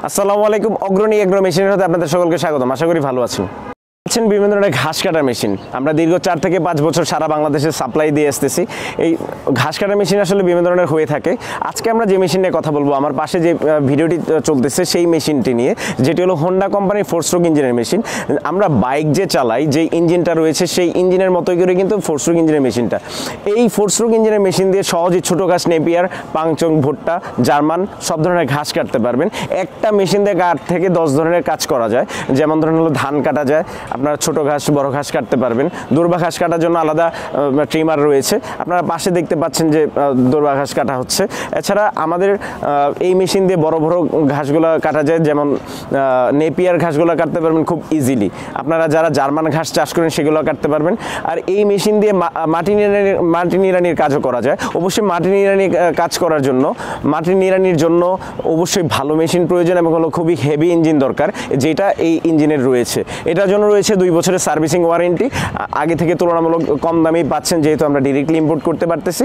আসসালামু আলাইকুম। অগ্রণী এগ্রো মেশিনের সাথে আপনাদের সকলকে স্বাগতম। আশা করি ভালো আছেন। বিভিন্ন ধরনের ঘাস কাটার মেশিন আমরা দীর্ঘ 4 থেকে 5 বছর সারা বাংলাদেশে সাপ্লাই দিয়ে আসতেছি। এই ঘাস কাটার মেশিন আসলে বিভিন্ন ধরনের হয়ে থাকে। আজকে আমরা যে মেশিন নিয়ে কথা বলবো, আমার পাশে যে ভিডিওটি চলতেছে সেই মেশিনটি নিয়ে, যেটি হলো হোন্ডা কোম্পানির 4 স্ট্রোক ইঞ্জিনের মেশিন। আমরা বাইক যে চালাই, যে ইঞ্জিনটা রয়েছে সেই ইঞ্জিনের মতোই করে কিন্তু 4 স্ট্রোক ইঞ্জিনের মেশিনটা। এই 4 স্ট্রোক ইঞ্জিনের মেশিন দিয়ে সহজেই ছোটো ঘাস, নেপিয়ার, পাংচং, ভুট্টা, জার্মান সব ধরনের ঘাস কাটতে পারবেন। একটা মেশিন দিয়ে 8 থেকে 10 ধরনের কাজ করা যায়। যেমন ধরুন হলো ধান কাটা যায়, আপনারা ছোট ঘাস, বড় ঘাস কাটতে পারবেন। দূর্বা ঘাস কাটার জন্য আলাদা ট্রিমার রয়েছে, আপনারা পাশে দেখতে পাচ্ছেন যে দূর্বা ঘাস কাটা হচ্ছে। এছাড়া আমাদের এই মেশিন দিয়ে বড় বড় ঘাসগুলো কাটা যায়, যেমন নেপিয়ার ঘাসগুলো কাটতে পারবেন খুব ইজিলি। আপনারা যারা জার্মান ঘাস চাষ করেন সেগুলো কাটতে পারবেন। আর এই মেশিন দিয়ে মাটি নিড়ানির কাজও করা যায়। অবশ্যই মাটি নিড়ানির কাজ করার জন্য, মাটি নিড়ানির জন্য অবশ্যই ভালো মেশিন প্রয়োজন এবং হলো খুবই হেভি ইঞ্জিন দরকার, যেটা এই ইঞ্জিনের রয়েছে। এটার জন্য রয়েছে 2 বছরের সার্ভিসিং ওয়ারেন্টি। আগে থেকে তুলনামূলক কম দামেই পাচ্ছেন, যেহেতু আমরা ডিরেক্টলি ইম্পোর্ট করতে পারতেছি।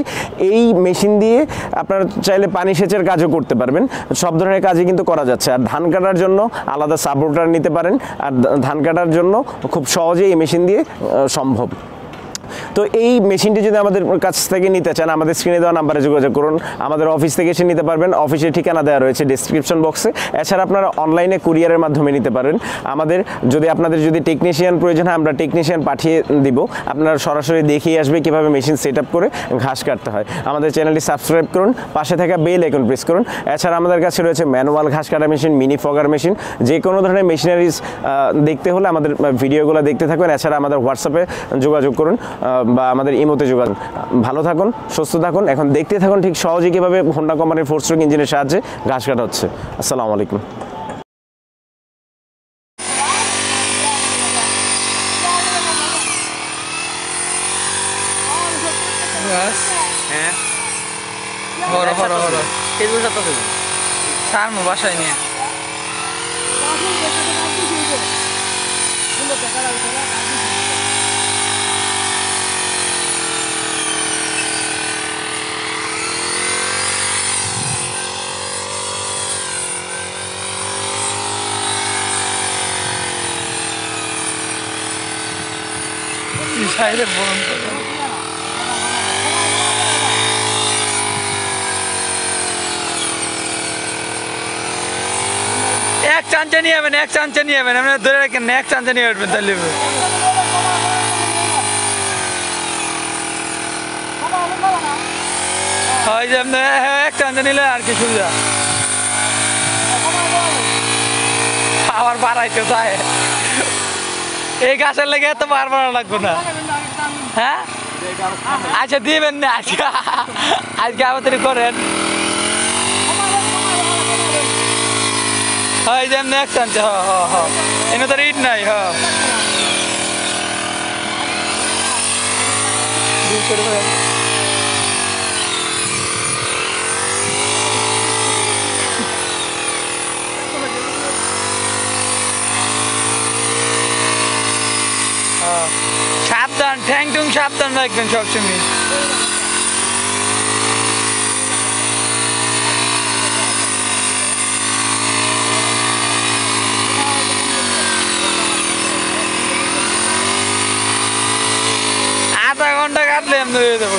এই মেশিন দিয়ে আপনারা চাইলে পানি সেচের কাজও করতে পারবেন, সব ধরনের কাজই কিন্তু করা যাচ্ছে। আর ধান কাটার জন্য আলাদা সাপোর্টার নিতে পারেন, আর ধান কাটার জন্য খুব সহজেই এই মেশিন দিয়ে সম্ভব। তো এই মেশিনটি যদি আমাদের কাছ থেকে নিতে চান, আমাদের স্ক্রিনে দেওয়া নাম্বারে যোগাযোগ করুন। আমাদের অফিস থেকে এসে নিতে পারবেন, অফিসের ঠিকানা দেওয়া রয়েছে ডেসক্রিপশন বক্সে। এছাড়া আপনারা অনলাইনে কুরিয়ারের মাধ্যমে নিতে পারেন। আপনাদের যদি টেকনিশিয়ান প্রয়োজন হয়, আমরা টেকনিশিয়ান পাঠিয়ে দিব, আপনারা সরাসরি দেখিয়ে আসবে কীভাবে মেশিন সেট আপ করে ঘাস কাটতে হয়। আমাদের চ্যানেলটি সাবস্ক্রাইব করুন, পাশে থাকা বেল আইকন প্রেস করুন। এছাড়া আমাদের কাছে রয়েছে ম্যানুয়াল ঘাস কাটা মেশিন, মিনি ফগার মেশিন। যে কোনো ধরনের মেশিনারিজ দেখতে হলে আমাদের ভিডিওগুলো দেখতে থাকুন। এছাড়া আমাদের হোয়াটসঅ্যাপে যোগাযোগ করুন বা আমাদের ইমোতে যোগাযোগ। ভালো থাকুন, সুস্থ থাকুন। এখন দেখতে থাকুন ঠিক সহজে কীভাবে হোন্ডা কোম্পানির 4 স্ট্রোক ইঞ্জিনের সাহায্যে ঘাস কাটা হচ্ছে। আসসালামু আলাইকুম। বাসায় নিয়ে সাইডে বরণ করে এক চাঞ্চে নিয়ে যাবেন, এক চাঞ্চে নিয়ে যাবেন, আপনি ধরে রাখেন, এক চাঞ্চে নিয়ে উঠবেন, তাহলে হয় যে আপনি এক চাঞ্চে নিলে আর কি সুবিধা। আবার বাড়াইতে চায়, এই গাছের লেগে এত বার বাড়া লাগবে না। হ্যাঁ আচ্ছা দিবেন না, আজকে আমাদের করেন। হয় যে এমনি এক টানছে, এনে তো ইট নাই। সাবধান, ঠ্যাং টুং সাবধান রাখবেন সবসময়। আধা ঘন্টা কাটলে আমি হয়ে যাবো।